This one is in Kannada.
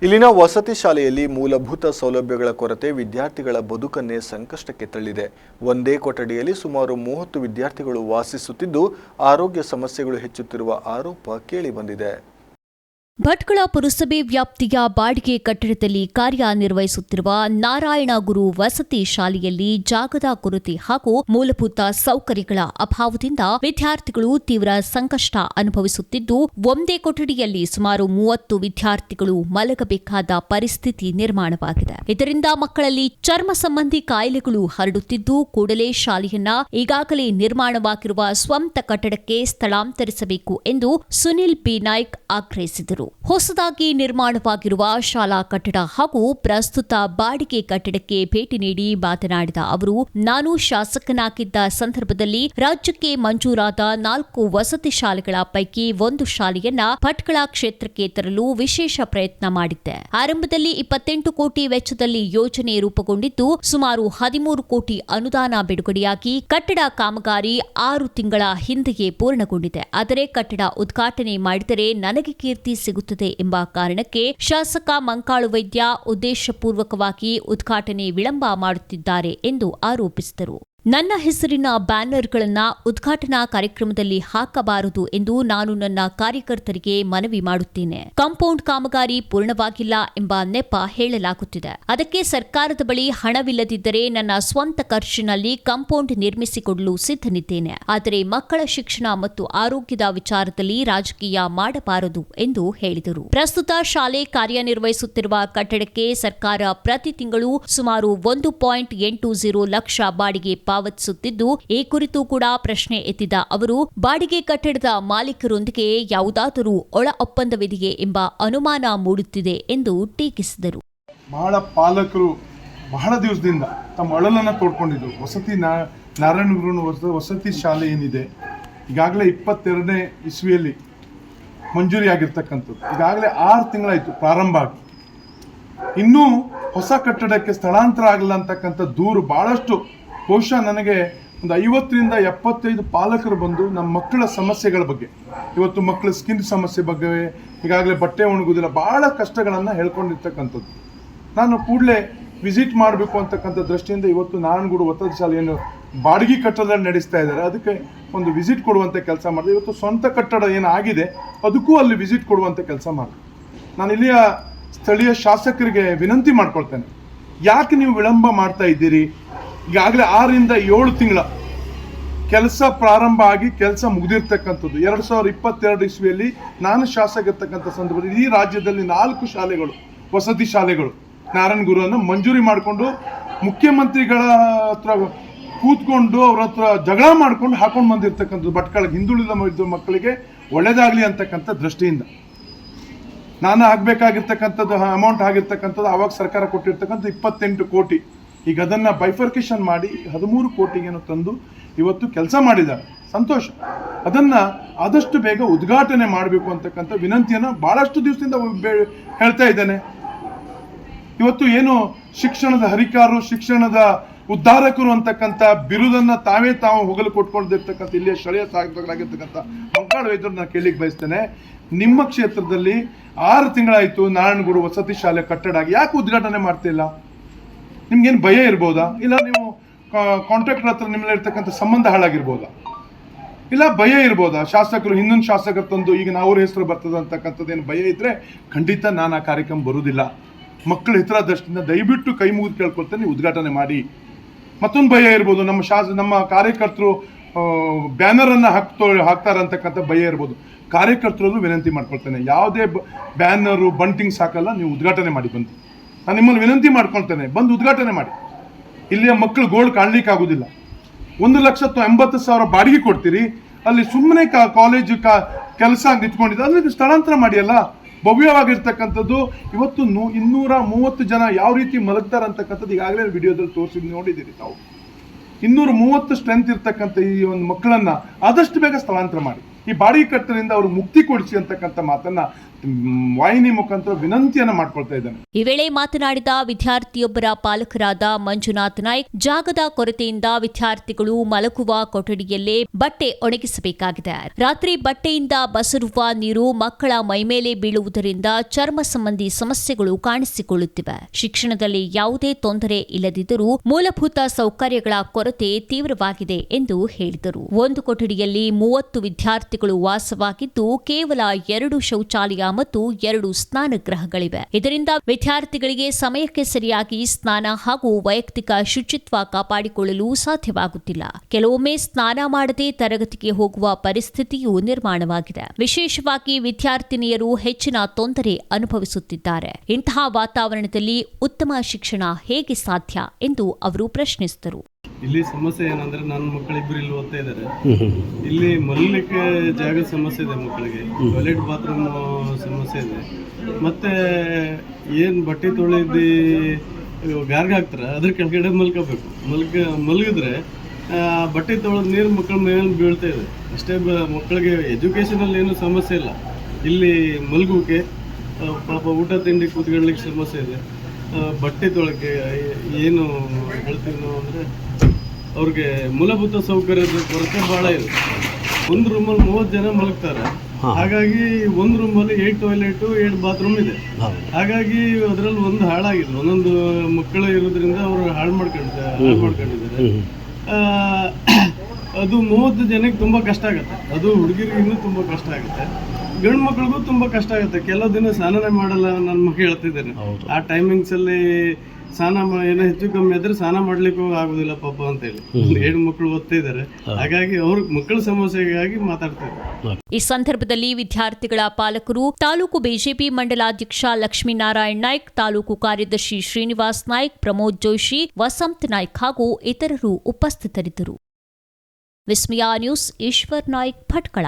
ಇಲ್ಲಿನ ವಸತಿ ಶಾಲೆಯಲ್ಲಿ ಮೂಲಭೂತ ಸೌಲಭ್ಯಗಳ ಕೊರತೆ ವಿದ್ಯಾರ್ಥಿಗಳ ಬದುಕನ್ನೇ ಸಂಕಷ್ಟಕ್ಕೆ ತಳ್ಳಿದೆ. ಒಂದೇ ಕೊಠಡಿಯಲ್ಲಿ ಸುಮಾರು 30 ವಿದ್ಯಾರ್ಥಿಗಳು ವಾಸಿಸುತ್ತಿದ್ದು ಆರೋಗ್ಯ ಸಮಸ್ಯೆಗಳು ಹೆಚ್ಚುತ್ತಿರುವ ಆರೋಪ ಕೇಳಿಬಂದಿದೆ. ಭಟ್ಕಳ ಪುರಸಭೆ ವ್ಯಾಪ್ತಿಯ ಬಾಡಿಗೆ ಕಟ್ಟಡದಲ್ಲಿ ಕಾರ್ಯನಿರ್ವಹಿಸುತ್ತಿರುವ ನಾರಾಯಣ ಗುರು ವಸತಿ ಶಾಲೆಯಲ್ಲಿ ಜಾಗದ ಕೊರತೆ ಹಾಗೂ ಮೂಲಭೂತ ಸೌಕರ್ಯಗಳ ಅಭಾವದಿಂದ ವಿದ್ಯಾರ್ಥಿಗಳು ತೀವ್ರ ಸಂಕಷ್ಟ ಅನುಭವಿಸುತ್ತಿದ್ದು, ಒಂದೇ ಕೊಠಡಿಯಲ್ಲಿ ಸುಮಾರು 30 ವಿದ್ಯಾರ್ಥಿಗಳು ಮಲಗಬೇಕಾದ ಪರಿಸ್ಥಿತಿ ನಿರ್ಮಾಣವಾಗಿದೆ. ಇದರಿಂದ ಮಕ್ಕಳಲ್ಲಿ ಚರ್ಮ ಸಂಬಂಧಿ ಕಾಯಿಲೆಗಳು ಹರಡುತ್ತಿದ್ದು, ಕೂಡಲೇ ಶಾಲೆಯನ್ನ ಈಗಾಗಲೇ ನಿರ್ಮಾಣವಾಗಿರುವ ಸ್ವಂತ ಕಟ್ಟಡಕ್ಕೆ ಸ್ಥಳಾಂತರಿಸಬೇಕು ಎಂದು ಸುನಿಲ್ ಬಿ ನಾಯ್ಕ್ ಆಗ್ರಹಿಸಿದರು. ಹೊಸದಾಗಿ ನಿರ್ಮಾಣವಾಗಿರುವ ಶಾಲಾ ಕಟ್ಟಡ ಹಾಗೂ ಪ್ರಸ್ತುತ ಬಾಡಿಗೆ ಕಟ್ಟಡಕ್ಕೆ ಭೇಟಿ ನೀಡಿ ಮಾತನಾಡಿದ ಅವರು, ನಾನು ಶಾಸಕನಾಗಿದ್ದ ಸಂದರ್ಭದಲ್ಲಿ ರಾಜ್ಯಕ್ಕೆ ಮಂಜೂರಾದ 4 ವಸತಿ ಶಾಲೆಗಳ ಪೈಕಿ ಒಂದು ಶಾಲೆಯನ್ನ ಭಟ್ಕಳ ಕ್ಷೇತ್ರಕ್ಕೆ ತರಲು ವಿಶೇಷ ಪ್ರಯತ್ನ ಮಾಡಿದ್ದೆ. ಆರಂಭದಲ್ಲಿ 28 ಕೋಟಿ ವೆಚ್ಚದಲ್ಲಿ ಯೋಜನೆ ರೂಪುಗೊಂಡಿದ್ದು, ಸುಮಾರು 13 ಕೋಟಿ ಅನುದಾನ ಬಿಡುಗಡೆಯಾಗಿ ಕಟ್ಟಡ ಕಾಮಗಾರಿ 6 ತಿಂಗಳ ಹಿಂದೆಯೇ ಪೂರ್ಣಗೊಂಡಿದೆ. ಆದರೆ ಕಟ್ಟಡ ಉದ್ಘಾಟನೆ ಮಾಡಿದರೆ ನನಗೆ ಕೀರ್ತಿ ಸಿಗುತ್ತದೆ ಎಂಬ ಕಾರಣಕ್ಕೆ ಶಾಸಕ ಮಂಕಾಳು ವೈದ್ಯ ಉದ್ದೇಶಪೂರ್ವಕವಾಗಿ ಉದ್ಘಾಟನೆ ವಿಳಂಬ ಮಾಡುತ್ತಿದ್ದಾರೆ ಎಂದು ಆರೋಪಿಸಿದರು. ನನ್ನ ಹೆಸರಿನ ಬ್ಯಾನರ್ಗಳನ್ನು ಉದ್ಘಾಟನಾ ಕಾರ್ಯಕ್ರಮದಲ್ಲಿ ಹಾಕಬಾರದು ಎಂದು ನಾನು ನನ್ನ ಕಾರ್ಯಕರ್ತರಿಗೆ ಮನವಿ ಮಾಡುತ್ತೇನೆ. ಕಾಂಪೌಂಡ್ ಕಾಮಗಾರಿ ಪೂರ್ಣವಾಗಿಲ್ಲ ಎಂಬ ನೆಪ ಹೇಳಲಾಗುತ್ತಿದೆ. ಅದಕ್ಕೆ ಸರ್ಕಾರದ ಬಳಿ ಹಣವಿಲ್ಲದಿದ್ದರೆ ನನ್ನ ಸ್ವಂತ ಖರ್ಚಿನಲ್ಲಿ ಕಾಂಪೌಂಡ್ ನಿರ್ಮಿಸಿಕೊಡಲು ಸಿದ್ಧನಿದ್ದೇನೆ. ಆದರೆ ಮಕ್ಕಳ ಶಿಕ್ಷಣ ಮತ್ತು ಆರೋಗ್ಯದ ವಿಚಾರದಲ್ಲಿ ರಾಜಕೀಯ ಮಾಡಬಾರದು ಎಂದು ಹೇಳಿದರು. ಪ್ರಸ್ತುತ ಶಾಲೆ ಕಾರ್ಯನಿರ್ವಹಿಸುತ್ತಿರುವ ಕಟ್ಟಡಕ್ಕೆ ಸರ್ಕಾರ ಪ್ರತಿ ತಿಂಗಳು ಸುಮಾರು 1.80 ಲಕ್ಷ ಬಾಡಿಗೆ ಪಾವತಿಸುತ್ತಿದ್ದು, ಈ ಕುರಿತು ಕೂಡ ಪ್ರಶ್ನೆ ಎತ್ತಿದ ಅವರು, ಬಾಡಿಗೆ ಕಟ್ಟಡದ ಮಾಲೀಕರೊಂದಿಗೆ ಯಾವುದಾದರೂ ಒಳ ಒಪ್ಪಂದವಿದೆಯೇ ಎಂಬ ಅನುಮಾನ ಮೂಡುತ್ತಿದೆ ಎಂದು ಟೀಕಿಸಿದರು. ಬಹಳ ಪಾಲಕರು ಬಹಳ ದಿವಸದಿಂದ ತಮ್ಮ ಅಳಲನ್ನು ತೋಡ್ಕೊಂಡಿದ್ದು ನಾರಾಯಣ ಗುರು ವಸತಿ ಶಾಲೆ ಏನಿದೆ, ಈಗಾಗಲೇ 22ನೇ ಇಸ್ವಿಯಲ್ಲಿ ಮಂಜೂರಿ ಆಗಿರ್ತಕ್ಕಂಥದ್ದು. ಈಗಾಗಲೇ 6 ತಿಂಗಳಾಯಿತು ಪ್ರಾರಂಭ ಆಗಿ. ಇನ್ನೂ ಹೊಸ ಕಟ್ಟಡಕ್ಕೆ ಸ್ಥಳಾಂತರ ಆಗಲ್ಲ ಅಂತಕ್ಕಂಥ ದೂರು ಬಹಳಷ್ಟು. ಬಹುಶಃ ನನಗೆ ಒಂದು 50ರಿಂದ 75 ಪಾಲಕರು ಬಂದು ನಮ್ಮ ಮಕ್ಕಳ ಸಮಸ್ಯೆಗಳ ಬಗ್ಗೆ, ಇವತ್ತು ಮಕ್ಕಳ ಸ್ಕಿನ್ ಸಮಸ್ಯೆ ಬಗ್ಗೆ, ಈಗಾಗಲೇ ಬಟ್ಟೆ ಒಣಗುವುದಿಲ್ಲ, ಭಾಳ ಕಷ್ಟಗಳನ್ನು ಹೇಳ್ಕೊಂಡಿರ್ತಕ್ಕಂಥದ್ದು. ನಾನು ಕೂಡಲೇ ವಿಸಿಟ್ ಮಾಡಬೇಕು ಅಂತಕ್ಕಂಥ ದೃಷ್ಟಿಯಿಂದ ಇವತ್ತು ನಾರಾಯಣಗೂಡು ವಸತಿ ಶಾಲೆಯನ್ನು ಬಾಡಿಗೆ ಕಟ್ಟಡದಲ್ಲಿ ನಡೆಸ್ತಾ ಇದ್ದಾರೆ, ಅದಕ್ಕೆ ಒಂದು ವಿಸಿಟ್ ಕೊಡುವಂಥ ಕೆಲಸ ಮಾಡಿದೆ. ಇವತ್ತು ಸ್ವಂತ ಕಟ್ಟಡ ಏನಾಗಿದೆ ಅದಕ್ಕೂ ಅಲ್ಲಿ ವಿಸಿಟ್ ಕೊಡುವಂಥ ಕೆಲಸ ಮಾಡಿದೆ. ನಾನು ಇಲ್ಲಿಯ ಸ್ಥಳೀಯ ಶಾಸಕರಿಗೆ ವಿನಂತಿ ಮಾಡ್ಕೊಳ್ತೇನೆ, ಯಾಕೆ ನೀವು ವಿಳಂಬ ಮಾಡ್ತಾ ಇದ್ದೀರಿ? ಈಗಾಗಲೇ 6ರಿಂದ 7 ತಿಂಗಳ ಕೆಲಸ ಪ್ರಾರಂಭ ಆಗಿ ಕೆಲಸ ಮುಗಿದಿರ್ತಕ್ಕಂಥದ್ದು. 2022 ಇಸ್ವಿಯಲ್ಲಿ ನಾನು ಶಾಸಕ ಇರ್ತಕ್ಕಂಥ ಸಂದರ್ಭದಲ್ಲಿ ಈ ರಾಜ್ಯದಲ್ಲಿ 4 ಶಾಲೆಗಳು, ವಸತಿ ಶಾಲೆಗಳು ನಾರಾಯಣ ಗುರುವನ್ನು ಮಂಜೂರಿ ಮಾಡಿಕೊಂಡು ಮುಖ್ಯಮಂತ್ರಿಗಳ ಹತ್ರ ಕೂತ್ಕೊಂಡು ಅವ್ರ ಹತ್ರ ಜಗಳ ಮಾಡ್ಕೊಂಡು ಹಾಕೊಂಡು ಬಂದಿರ್ತಕ್ಕಂಥದ್ದು. ಭಟ್ಕಳಕ್ಕೆ ಹಿಂದುಳಿದ ಮಕ್ಕಳಿಗೆ ಒಳ್ಳೇದಾಗಲಿ ಅಂತಕ್ಕಂಥ ದೃಷ್ಟಿಯಿಂದ ನಾನು ಆಗಬೇಕಾಗಿರ್ತಕ್ಕಂಥದ್ದು ಅಮೌಂಟ್ ಆಗಿರ್ತಕ್ಕಂಥದ್ದು ಆವಾಗ ಸರ್ಕಾರ ಕೊಟ್ಟಿರ್ತಕ್ಕಂಥ 28 ಕೋಟಿ. ಈಗ ಅದನ್ನು ಬೈಫರ್ಕೇಶನ್ ಮಾಡಿ 13 ಕೋಟಿಗೇನೋ ತಂದು ಇವತ್ತು ಕೆಲಸ ಮಾಡಿದ್ದಾರೆ. ಸಂತೋಷ. ಅದನ್ನು ಆದಷ್ಟು ಬೇಗ ಉದ್ಘಾಟನೆ ಮಾಡಬೇಕು ಅಂತಕ್ಕಂಥ ವಿನಂತಿಯನ್ನು ಭಾಳಷ್ಟು ದಿವಸದಿಂದ ಹೇಳ್ತಾ ಇದ್ದೇನೆ. ಇವತ್ತು ಏನು ಶಿಕ್ಷಣದ ಹರಿಕಾರರು, ಶಿಕ್ಷಣದ ಉದ್ಧಾರಕರು ಅಂತಕ್ಕಂಥ ಬಿರುದನ್ನು ತಾವು ಹೊಗಲು ಕೊಟ್ಕೊಂಡಿರ್ತಕ್ಕಂಥ ಇಲ್ಲಿಯ ಸ್ಥಳೀಯ ಶಾಸಕರಾಗಿರ್ತಕ್ಕಂಥ ಮಂಕಾಳು ವೈದ್ಯರನ್ನ ಕೇಳಲಿಕ್ಕೆ ಬಯಸ್ತೇನೆ. ನಿಮ್ಮ ಕ್ಷೇತ್ರದಲ್ಲಿ 6 ತಿಂಗಳಾಯಿತು ನಾರಾಯಣಗೂಡು ವಸತಿ ಶಾಲೆ ಕಟ್ಟಡ ಆಗಿ, ಯಾಕೆ ಉದ್ಘಾಟನೆ ಮಾಡ್ತಿಲ್ಲ? ನಿಮ್ಗೇನು ಭಯ ಇರ್ಬೋದಾ? ಇಲ್ಲ ನೀವು ಕಾಂಟ್ರಾಕ್ಟರ್ ಹತ್ರ ನಿಮ್ಮಲ್ಲಿರ್ತಕ್ಕಂಥ ಸಂಬಂಧ ಹಾಳಾಗಿರ್ಬೋದಾ? ಇಲ್ಲ ಭಯ ಇರ್ಬೋದಾ? ಶಾಸಕರು ಇನ್ನೊಂದು ಶಾಸಕರು ತಂದು ಈಗ ಅವ್ರ ಹೆಸರು ಬರ್ತದೆ ಅಂತಕ್ಕಂಥದ್ದೇನು ಭಯ ಇದ್ದರೆ ಖಂಡಿತ ನಾನು ಆ ಕಾರ್ಯಕ್ರಮ ಬರುವುದಿಲ್ಲ. ಮಕ್ಕಳ ಹಿತರದೃಷ್ಟಿಯಿಂದ ದಯವಿಟ್ಟು ಕೈ ಮುಗಿದು ಕೇಳ್ಕೊಳ್ತೇನೆ, ನೀವು ಉದ್ಘಾಟನೆ ಮಾಡಿ. ಮತ್ತೊಂದು ಭಯ ಇರ್ಬೋದು, ನಮ್ಮ ಕಾರ್ಯಕರ್ತರು ಬ್ಯಾನರನ್ನು ಹಾಕ್ತಾರೆ ಅಂತಕ್ಕಂಥ ಭಯ ಇರ್ಬೋದು. ಕಾರ್ಯಕರ್ತರಲ್ಲೂ ವಿನಂತಿ ಮಾಡ್ಕೊಳ್ತೇನೆ, ಯಾವುದೇ ಬ್ಯಾನರು ಬಂಟಿಂಗ್ಸ್ ಹಾಕಲ್ಲ, ನೀವು ಉದ್ಘಾಟನೆ ಮಾಡಿ ಬಂದು. ನಾನು ನಿಮ್ಮಲ್ಲಿ ವಿನಂತಿ ಮಾಡ್ಕೊಳ್ತೇನೆ, ಬಂದು ಉದ್ಘಾಟನೆ ಮಾಡಿ. ಇಲ್ಲಿಯ ಮಕ್ಕಳು ಗೋಳು ಕಾಣಲಿಕ್ಕೆ ಆಗೋದಿಲ್ಲ. 1,80,000 ಬಾಡಿಗೆ ಕೊಡ್ತೀರಿ, ಅಲ್ಲಿ ಸುಮ್ಮನೆ ಕಾಲೇಜು ಕೆಲಸ ನಿಂತ್ಕೊಂಡಿದ್ದೆ, ಅಲ್ಲಿ ಸ್ಥಳಾಂತರ ಮಾಡಿ ಅಲ್ಲ. ಭವ್ಯವಾಗಿರ್ತಕ್ಕಂಥದ್ದು. ಇವತ್ತು 230 ಜನ ಯಾವ ರೀತಿ ಮಲಗ್ತಾರೆ ಅಂತಕ್ಕಂಥದ್ದು ಈಗಾಗಲೇ ವಿಡಿಯೋದಲ್ಲಿ ತೋರಿಸಿ ನೋಡಿದ್ದೀರಿ ತಾವು. 230 ಸ್ಟ್ರೆಂತ್ ಇರ್ತಕ್ಕಂಥ ಈ ಒಂದು ಮಕ್ಕಳನ್ನು ಆದಷ್ಟು ಬೇಗ ಸ್ಥಳಾಂತರ ಮಾಡಿ, ಈ ಬಾಡಿಗೆ ಕಟ್ಟಡದಿಂದ ಅವ್ರಿಗೆ ಮುಕ್ತಿ ಕೊಡಿಸಿ ಅಂತಕ್ಕಂಥ ಮಾತನ್ನು ವಾಹಿನಿ ಮುಖಾಂತರ ವಿನಂತಿಯನ್ನ ಮಾಡ್ಕೊಳ್ತಾ ಇದ್ದೇನೆ. ಈ ವೇಳೆ ಮಾತನಾಡಿದ ವಿದ್ಯಾರ್ಥಿಯೊಬ್ಬರ ಪಾಲಕರಾದ ಮಂಜುನಾಥ್ ನಾಯ್ಕ್, ಜಾಗದ ಕೊರತೆಯಿಂದ ವಿದ್ಯಾರ್ಥಿಗಳು ಮಲಗುವ ಕೊಠಡಿಯಲ್ಲೇ ಬಟ್ಟೆ ಒಣಗಿಸಬೇಕಾಗಿದೆ. ರಾತ್ರಿ ಬಟ್ಟೆಯಿಂದ ಬಸರುವ ನೀರು ಮಕ್ಕಳ ಮೈಮೇಲೆ ಬೀಳುವುದರಿಂದ ಚರ್ಮ ಸಂಬಂಧಿ ಸಮಸ್ಯೆಗಳು ಕಾಣಿಸಿಕೊಳ್ಳುತ್ತಿವೆ. ಶಿಕ್ಷಣದಲ್ಲಿ ಯಾವುದೇ ತೊಂದರೆ ಇಲ್ಲದಿದ್ದರೂ ಮೂಲಭೂತ ಸೌಕರ್ಯಗಳ ಕೊರತೆ ತೀವ್ರವಾಗಿದೆ ಎಂದು ಹೇಳಿದರು. ಒಂದು ಕೊಠಡಿಯಲ್ಲಿ 30 ವಿದ್ಯಾರ್ಥಿಗಳು ವಾಸವಾಗಿದ್ದು ಕೇವಲ 2 ಶೌಚಾಲಯ ಮತ್ತು 2 ಸ್ನಾನಗೃಹಗಳಿವೆ. ಇದರಿಂದ ವಿದ್ಯಾರ್ಥಿಗಳಿಗೆ ಸಮಯಕ್ಕೆ ಸರಿಯಾಗಿ ಸ್ನಾನ ಹಾಗೂ ವೈಯಕ್ತಿಕ ಶುಚಿತ್ವ ಕಾಪಾಡಿಕೊಳ್ಳಲು ಸಾಧ್ಯವಾಗುತ್ತಿಲ್ಲ. ಕೆಲವೊಮ್ಮೆ ಸ್ನಾನ ಮಾಡದೆ ತರಗತಿಗೆ ಹೋಗುವ ಪರಿಸ್ಥಿತಿಯೂ ನಿರ್ಮಾಣವಾಗಿದೆ. ವಿಶೇಷವಾಗಿ ವಿದ್ಯಾರ್ಥಿನಿಯರು ಹೆಚ್ಚಿನ ತೊಂದರೆ ಅನುಭವಿಸುತ್ತಿದ್ದಾರೆ. ಇಂತಹ ವಾತಾವರಣದಲ್ಲಿ ಉತ್ತಮ ಶಿಕ್ಷಣ ಹೇಗೆ ಸಾಧ್ಯ ಎಂದು ಅವರು ಪ್ರಶ್ನಿಸಿದರು. ಇಲ್ಲಿ ಸಮಸ್ಯೆ ಏನಂದ್ರೆ ನನ್ನ ಮಕ್ಕಳಿಬ್ಬರು ಇಲ್ಲಿ ಓದ್ತಾ ಇದ್ದಾರೆ. ಇಲ್ಲಿ ಮಲಗಲಿಕ್ಕೆ ಜಾಗದ ಸಮಸ್ಯೆ ಇದೆ ಮಕ್ಕಳಿಗೆ, ಟಾಯ್ಲೆಟ್ ಬಾತ್ರೂಮ್ ಸಮಸ್ಯೆ ಇದೆ. ಮತ್ತೆ ಏನು ಬಟ್ಟೆ ತೊಳೆದು ಗಾರ್ಗ ಹಾಕ್ತಾರೆ ಅದ್ರ ಕೆಳಗಡೆ ಮಲ್ಕೋಬೇಕು. ಮಲಗಿದ್ರೆ ಬಟ್ಟೆ ತೊಳೆದ ನೀರು ಮಕ್ಕಳ ಮೇಲೆ ಬೀಳ್ತಾ ಇದೆ ಅಷ್ಟೇ. ಮಕ್ಕಳಿಗೆ ಎಜುಕೇಷನಲ್ಲಿ ಏನೂ ಸಮಸ್ಯೆ ಇಲ್ಲ. ಇಲ್ಲಿ ಮಲಗೋಕೆ ಪಾಪ ಊಟ ತಿಂಡಿ ಕೂತ್ಕೊಳ್ಳಿಕ್ಕೆ ಸಮಸ್ಯೆ ಇದೆ. ಬಟ್ಟೆ ತೊಳಕ್ಕೆ ಏನು ಹೇಳ್ತೀವಿ ನಾವು ಅಂದರೆ ಅವ್ರಿಗೆ ಮೂಲಭೂತ ಸೌಕರ್ಯದ ಕೊರತೆ ಭಾಳ ಇದೆ. ಒಂದು ರೂಮಲ್ಲಿ 30 ಜನ ಮಲಗ್ತಾರೆ. ಹಾಗಾಗಿ ಒಂದು ರೂಮಲ್ಲಿ 8 ಟಾಯ್ಲೆಟು 8 ಬಾತ್ರೂಮ್ ಇದೆ. ಹಾಗಾಗಿ ಅದರಲ್ಲಿ ಒಂದು ಹಾಳಾಗಿದೆ. ಒಂದೊಂದು ಮಕ್ಕಳು ಇರೋದ್ರಿಂದ ಅವರು ಹಾಳು ಮಾಡ್ಕೊಂಡಿದ್ದಾರೆ. ಅದು 30 ಜನಕ್ಕೆ ತುಂಬ ಕಷ್ಟ ಆಗುತ್ತೆ. ಅದು ಹುಡುಗಿರಿಗೆ ಇನ್ನೂ ತುಂಬ ಕಷ್ಟ ಆಗುತ್ತೆ. ಗಂಡು ಮಕ್ಳಿಗೂ ತುಂಬ ಕಷ್ಟ ಆಗುತ್ತೆ. ಕೆಲವು ದಿನ ಸ್ನಾನನೇ ಮಾಡಲ್ಲ. ನನ್ನ ಮಗ ಹೇಳ್ತಿದ್ದೇನೆ ಆ ಟೈಮಿಂಗ್ಸಲ್ಲಿ ಏನೋ ಹೆಚ್ಚು ಕಮ್ಮಿ ಆದ್ರೆ ಸ್ನಾನ ಮಾಡ್ಲಿಕ್ಕೂ ಆಗುದಿಲ್ಲ ಪಾಪ ಅಂತೇಳಿ. 7 ಮಕ್ಕಳು ಓದ್ತಾ ಇದ್ದಾರೆ. ಹಾಗಾಗಿ ಅವ್ರ ಮಕ್ಕಳ ಸಮಸ್ಯೆಗಾಗಿ ಮಾತಾಡ್ತಾರೆ. ಈ ಸಂದರ್ಭದಲ್ಲಿ ವಿದ್ಯಾರ್ಥಿಗಳ ಪಾಲಕರು, ತಾಲೂಕು ಬಿಜೆಪಿ ಮಂಡಲಾಧ್ಯಕ್ಷ ಲಕ್ಷ್ಮೀನಾರಾಯಣ್ ನಾಯ್ಕ್, ತಾಲೂಕು ಕಾರ್ಯದರ್ಶಿ ಶ್ರೀನಿವಾಸ್ ನಾಯ್ಕ್, ಪ್ರಮೋದ್ ಜೋಶಿ, ವಸಂತ್ ನಾಯ್ಕ್ ಹಾಗೂ ಇತರರು ಉಪಸ್ಥಿತರಿದ್ದರು. ವಿಸ್ಮಯ ನ್ಯೂಸ್, ಈಶ್ವರ್ ನಾಯ್ಕ್, ಭಟ್ಕಳ.